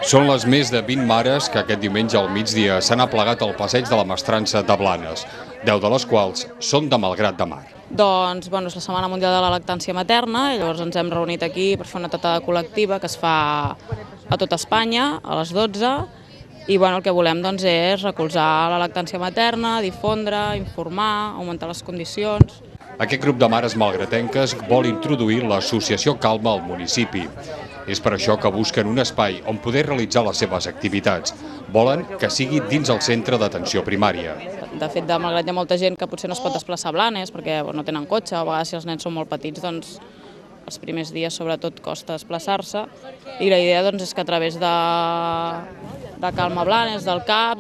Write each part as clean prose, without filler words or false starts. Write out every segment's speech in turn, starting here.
Són les més de 20 mares que aquest diumenge al migdia s'han aplegat al passeig de la Mestrança de Blanes, 10 de les quals són de Malgrat de Mar. Doncs, és la Setmana Mundial de la Lactància Materna i llavors ens hem reunit aquí per fer una tatada col·lectiva que es fa a tot Espanya a les 12 i el que volem és recolzar la lactància materna, difondre, informar, augmentar les condicions. Aquest grup de mares malgratenques vol introduir l'associació Calma al municipi. És per això que busquen un espai on poder realitzar les seves activitats. Volen que sigui dins el centre d'atenció primària. De fet, de Malgrat hi ha molta gent que potser no es pot desplaçar a Blanes perquè no tenen cotxe, a vegades si els nens són molt petits, doncs els primers dies sobretot costa desplaçar-se i la idea és que a través de Calma Blanes, del CAP,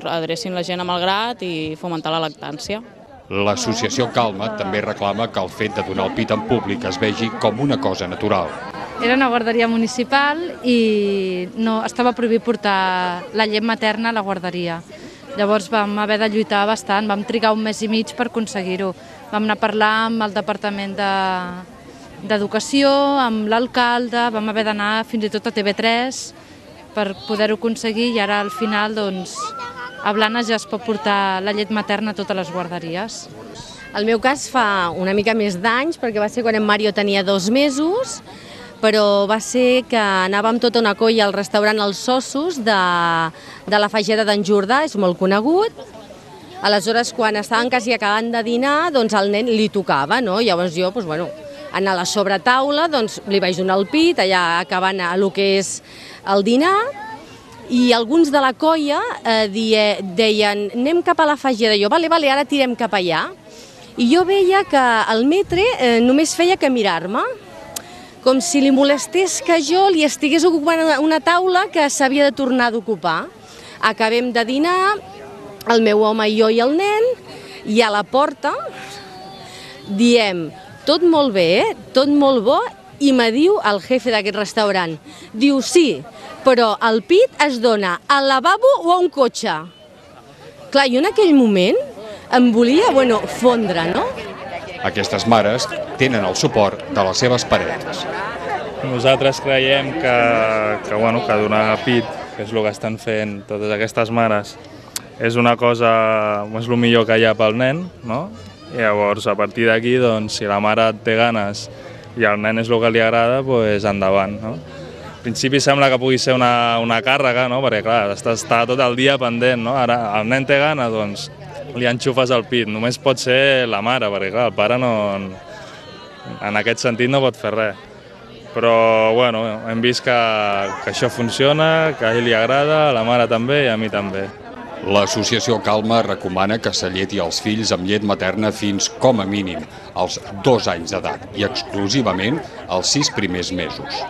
adrecin la gent a Malgrat i fomentar la lactància. L'associació Calma també reclama que el fet de donar el pit en públic es vegi com una cosa natural. Era una guarderia municipal i no estava prohibit portar la llet materna a la guarderia. Llavors vam haver de lluitar bastant, vam trigar un mes i mig per aconseguir-ho. Vam anar a parlar amb el Departament d'Educació, amb l'alcalde, vam haver d'anar fins i tot a TV3 per poder-ho aconseguir i ara al final a Blanes ja es pot portar la llet materna a totes les guarderies. El meu cas fa una mica més d'anys perquè va ser quan en Mario tenia 2 mesos, però va ser que anàvem tota una colla al restaurant Els Ossos de la Fageda d'en Jordà, és molt conegut. Aleshores, quan estaven quasi acabant de dinar, al nen li tocava, no? Llavors jo, anar a la sobretaula, li vaig donar el pit, allà acabant el que és el dinar, i alguns de la colla deien anem cap a la Fageda, jo vale, ara tirem cap allà, i jo veia que el metre només feia que mirar-me, com si li molestés que jo li estigués ocupant una taula que s'havia de tornar d'ocupar. Acabem de dinar, el meu home i jo i el nen, i a la porta diem tot molt bé, tot molt bo, i me diu el jefe d'aquest restaurant, diu sí, però el pit es dona al lavabo o a un cotxe. Clar, jo en aquell moment em volia, fondre, no? Aquestes mares tenen el suport de les seves parelles. Nosaltres creiem que donar pit, que és el que estan fent totes aquestes mares, és una cosa, és el millor que hi ha pel nen, no? I llavors, a partir d'aquí, si la mare té ganes i el nen és el que li agrada, doncs endavant, no? Al principi sembla que pugui ser una càrrega, no? Perquè, clar, està tot el dia pendent, no? Ara el nen té gana, li enxufes el pit. Només pot ser la mare, perquè, clar, el pare en aquest sentit no pot fer res. Però, hem vist que això funciona, que a ell li agrada, a la mare també i a mi també. L'associació Calma recomana que s'alleti els fills amb llet materna fins, com a mínim, als 2 anys d'edat i exclusivament als 6 primers mesos.